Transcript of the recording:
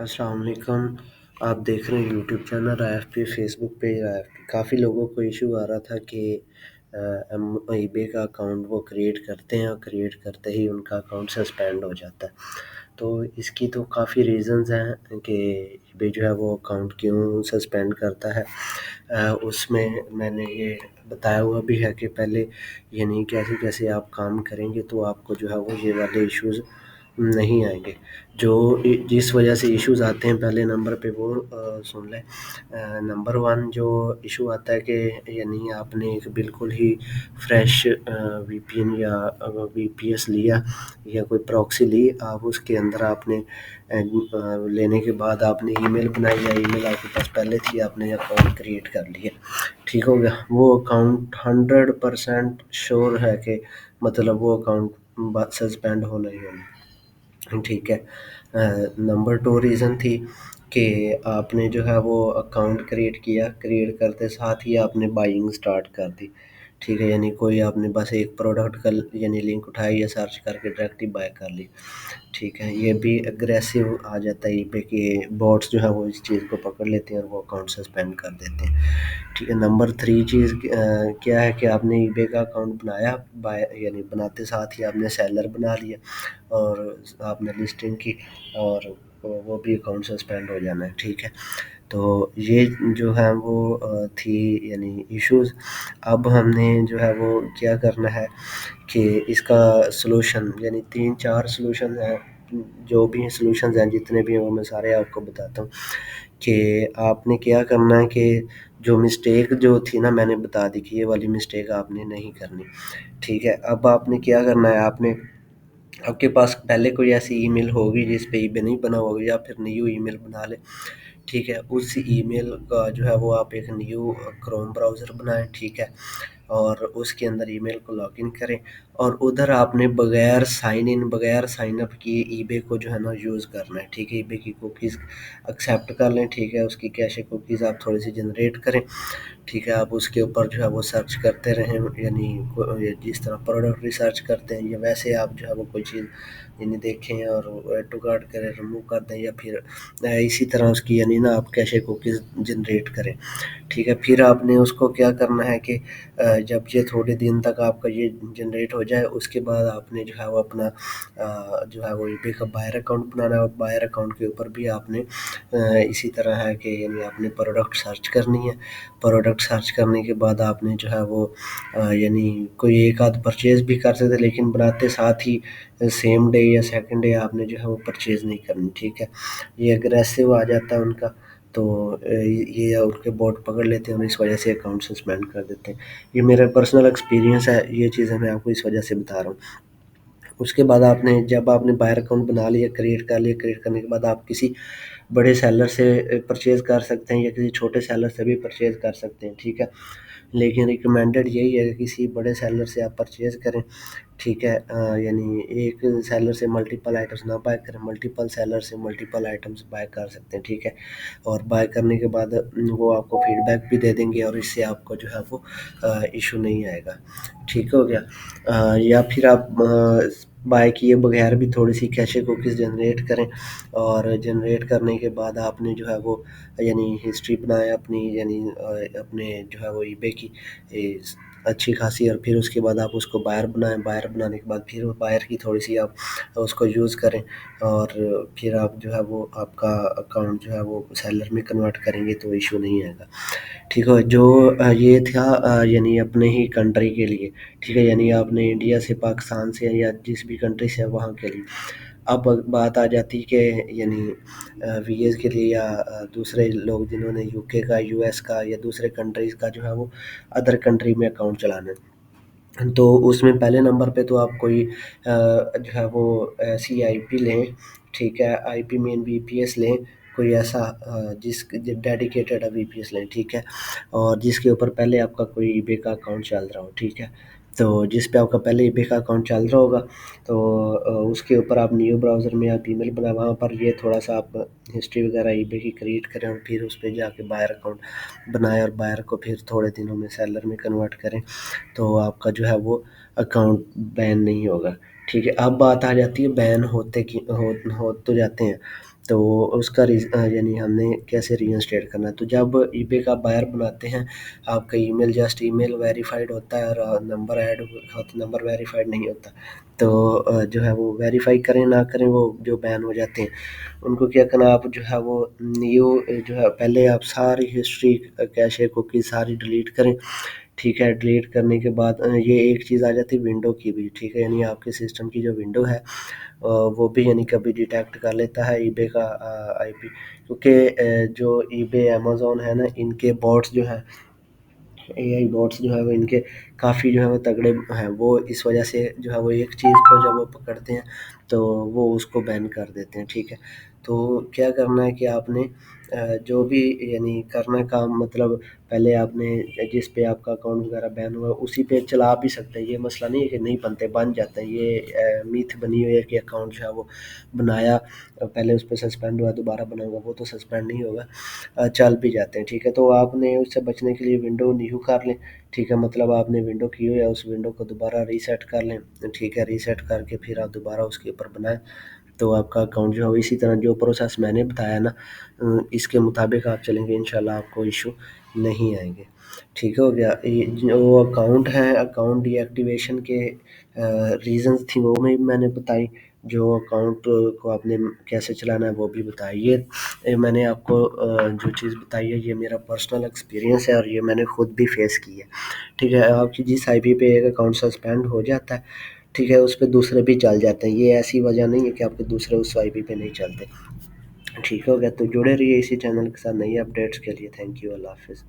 अस्सलाम वालेकुम। आप देख रहे हैं YouTube channel IFP Facebook page IFP। काफ़ी लोगों को इशू आ रहा था कि हम ईबे का अकाउंट वो क्रिएट करते हैं और क्रिएट करते ही उनका अकाउंट सस्पेंड हो जाता है। तो इसकी तो काफ़ी रीज़न्स हैं कि ईबे जो है वो अकाउंट क्यों सस्पेंड करता है। उसमें मैंने ये बताया हुआ भी है कि पहले यानी कैसे-कैसे आप काम करेंगे तो आपको जो है वो ये वाले इश्यूज़ नहीं आएँगे। जो जिस वजह से इश्यूज़ आते हैं पहले नंबर पे वो सुन लें। नंबर 1 जो इशू आता है कि यानी आपने एक बिल्कुल ही फ्रेश वीपीएन या वीपीएस लिया या कोई प्रॉक्सी ली, आप उसके अंदर आपने लेने के बाद आपने ईमेल बनाई या ईमेल आपके पास पहले थी, आपने अकाउंट क्रिएट कर लिया, ठीक हो गया। वो अकाउंट 100% श्योर है कि मतलब वो अकाउंट सस्पेंड होना ही होना, ठीक है। नंबर 2 रीज़न थी कि आपने जो है वो अकाउंट क्रिएट किया, क्रिएट करते साथ ही आपने बाइंग स्टार्ट कर दी, ठीक है। यानी कोई आपने बस एक प्रोडक्ट का यानी लिंक उठाई या सर्च करके डायरेक्ट ही बाय कर ली, ठीक है। ये भी एग्रेसिव आ जाता है ईबे के बॉट्स जो है वो इस चीज़ को पकड़ लेते हैं और वो अकाउंट सस्पेंड कर देते हैं, ठीक है। नंबर 3 चीज़ क्या है कि आपने ईबे का अकाउंट बनाया, बाय यानी बनाते साथ ही आपने सेलर बना लिया और आपने लिस्टिंग की और वो भी अकाउंट सस्पेंड हो जाना है, ठीक है। तो ये जो है वो थी यानी इश्यूज़। अब हमने जो है वो क्या करना है कि इसका सॉल्यूशन यानी 3-4 सॉल्यूशन हैं, जो भी सॉल्यूशंस हैं जितने भी हैं वो मैं सारे आपको बताता हूँ कि आपने क्या करना है कि जो मिस्टेक जो थी ना मैंने बता दी कि ये वाली मिस्टेक आपने नहीं करनी, ठीक है। अब आपने क्या करना है, आपके पास पहले कोई ऐसी ईमेल होगी जिस पे ईबे नहीं बना होगा या फिर न्यू ईमेल बना लें, ठीक है। उस ईमेल का जो है वो आप एक न्यू क्रोम ब्राउज़र बनाएँ, ठीक है। और उसके अंदर ईमेल को लॉगिन करें और उधर आपने बगैर साइन इन, बगैर साइन अप किए ईबे को जो है ना यूज़ करना है, ठीक है। ईबे की कुकीज़ एक्सेप्ट कर लें, ठीक है। उसकी कैशे कुकीज़ आप थोड़ी-सी जनरेट करें, ठीक है। आप उसके ऊपर जो है वो सर्च करते रहें, यानी ये जिस तरह प्रोडक्ट रिसर्च करते हैं या वैसे आप जो है वो कोई चीज़ यानी देखें और ऐड टू कार्ट करें, रिमूव कर दें या फिर इसी तरह उसकी यानी ना आप कैशे कुकीज़ जनरेट करें, ठीक है। फिर आपने उसको क्या करना है कि जब ये थोड़े दिन तक आपका ये जनरेट हो जाए उसके बाद आपने जो है वो अपना जो है वो ईबे का बायर अकाउंट बनाना है और बायर अकाउंट के ऊपर भी आपने इसी तरह है कि यानी आपने प्रोडक्ट सर्च करनी है। प्रोडक्ट सर्च करने के बाद आपने जो है वो यानी कोई एक आध परचेज़ भी कर सकते हैं लेकिन बनाते साथ ही सेम डे या सेकंड डे आपने जो है वो परचेज़ नहीं करनी, ठीक है। ये एग्रेसिव आ जाता है उनका, तो ये उनके बॉट पकड़ लेते हैं और इस वजह से अकाउंट सस्पेंड कर देते हैं। ये मेरा पर्सनल एक्सपीरियंस है, ये चीज़ें मैं आपको इस वजह से बता रहा हूँ। उसके बाद आपने जब आपने बायर अकाउंट बना लिया, क्रिएट कर लिया, क्रिएट करने के बाद आप किसी बड़े सेलर से परचेज़ कर सकते हैं या किसी छोटे सेलर से भी परचेज़ कर सकते हैं, ठीक है। लेकिन रिकमेंडेड यही है कि किसी बड़े सेलर से आप परचेज़ करें, ठीक है। यानी एक सेलर से मल्टीपल आइटम्स ना बाय करें, मल्टीपल सेलर से मल्टीपल आइटम्स बाय कर सकते हैं, ठीक है। और बाय करने के बाद वो आपको फीडबैक भी दे देंगे और इससे आपको जो है वो इश्यू नहीं आएगा, ठीक हो गया। या फिर आप बाय किए बगैर भी थोड़ी-सी कैशे कुकीज़ जनरेट करें और जनरेट करने के बाद आपने जो है वो यानी हिस्ट्री बनाएँ अपनी, यानी अपने जो है वो ईबे की अच्छी खासी, और फिर उसके बाद आप उसको बायर बनाएँ, बायर बनाने के बाद फिर बायर की थोड़ी-सी आप उसको यूज़ करें और फिर आप जो है वो आपका अकाउंट जो है वो सेलर में कन्वर्ट करेंगे तो इश्यू नहीं आएगा, ठीक है। जो ये था यानी अपने ही कंट्री के लिए, ठीक है। यानी आपने इंडिया से, पाकिस्तान से या जिस भी कंट्री से है वहाँ के लिए। अब बात आ जाती है कि यानी वीएस के लिए या दूसरे लोग जिन्होंने यूके का, यूएस का या दूसरे कंट्रीज़ का जो है वो अदर कंट्री में अकाउंट चलाना है। तो उसमें पहले नंबर पे तो आप कोई जो है वो ऐसी आईपी लें, ठीक है। आईपी मेन वीपीएस लें, कोई ऐसा जिस डेडिकेटेड वीपीएस लें, ठीक है। और जिसके ऊपर पहले आपका कोई ईबे का अकाउंट चल रहा हो, ठीक है। तो जिस पे आपका पहले ईबे का अकाउंट चल रहा होगा तो उसके ऊपर आप न्यू ब्राउज़र में आप ईमेल बनाएँ, वहाँ पर ये थोड़ा-सा आप हिस्ट्री वगैरह ईबे की क्रिएट करें और फिर उस पे जाके बायर अकाउंट बनाएँ और बायर को फिर थोड़े दिनों में सेलर में कन्वर्ट करें, तो आपका जो है वो अकाउंट बैन नहीं होगा, ठीक है। अब बात आ जाती है बैन होते कि हो तो जाते हैं। تو اس کا یعنی ہم نے کیسے ری انسٹیٹ کرنا ہے، تو جب ای بے کا بائر بناتے ہیں آپ کا ای میل جسٹ ای میل ویریفائڈ ہوتا ہے اور نمبر ایڈ ہوتا، نمبر ویریفائڈ نہیں ہوتا، تو جو ہے وہ ویریفائی کریں نہ کریں وہ جو بین ہو جاتے ہیں ان کو کیا کرنا، آپ جو ہے وہ نیو جو ہے پہلے آپ ساری ہسٹری کیشے کوکی ساری ڈیلیٹ کریں، ٹھیک ہے۔ ڈیلیٹ کرنے کے بعد یہ ایک چیز آ جاتی ہے ونڈو کی بھی، ٹھیک ہے، یعنی آپ کے سسٹم کی جو ونڈو ہے وہ بھی یعنی کبھی ڈیٹیکٹ کر لیتا ہے ای بے کا آئی پی، کیونکہ جو ای بے امیزون ہے نا ان کے بوٹس جو ہیں اے آئی بوٹس جو ہے وہ ان کے کافی جو ہے وہ تگڑے ہیں، وہ اس وجہ سے جو ہے وہ ایک چیز کو جب وہ پکڑتے ہیں تو وہ اس کو بین کر دیتے ہیں، ٹھیک ہے۔ تو کیا کرنا ہے کہ آپ نے جو بھی یعنی کرنا کام، مطلب پہلے آپ نے جس پہ آپ کا اکاؤنٹ وغیرہ بین ہوا اسی پہ چلا بھی سکتے ہیں، یہ مسئلہ نہیں ہے کہ نہیں بنتے، بن جاتے ہیں، یہ میتھ بنی ہوئی ہے کہ اکاؤنٹ جو ہے وہ بنایا پہلے اس پہ سسپینڈ ہوا دوبارہ بناؤں گا، وہ تو سسپینڈ نہیں ہوگا، چل بھی جاتے ہیں، ٹھیک ہے۔ تو آپ نے اس سے بچنے کے لیے ونڈو نیو کر لیں، ٹھیک ہے، مطلب آپ نے ونڈو کی ہو یا اس ونڈو کو دوبارہ ریسیٹ کر لیں، ٹھیک ہے، ریسیٹ کر کے پھر آپ دوبارہ اس کے اوپر بنائیں تو آپ کا اکاؤنٹ جو ہے اسی طرح جو پروسیس میں نے بتایا نا اس کے مطابق آپ چلیں گے، انشاءاللہ آپ کو ایشو نہیں آئیں گے، ٹھیک ہو گیا۔ یہ جو اکاؤنٹ ہے، اکاؤنٹ ڈی ایکٹیویشن کے ریزنز تھیں وہ میں نے بتائی، جو اکاؤنٹ کو آپ نے کیسے چلانا ہے وہ بھی بتائی، یہ میں نے آپ کو جو چیز بتائی ہے یہ میرا پرسنل ایکسپیرینس ہے اور یہ میں نے خود بھی فیس کی ہے، ٹھیک ہے۔ آپ کی جس آئی پی پہ ایک اکاؤنٹ سسپینڈ ہو جاتا ہے، ٹھیک ہے، اس پہ دوسرے بھی چل جاتے ہیں، یہ ایسی وجہ نہیں ہے کہ آپ کے دوسرے اس آئی پی پہ نہیں چلتے، ٹھیک ہو گیا۔ تو جڑے رہیے اسی چینل کے ساتھ نئی اپڈیٹس کے لیے، تھینک یو، اللہ حافظ۔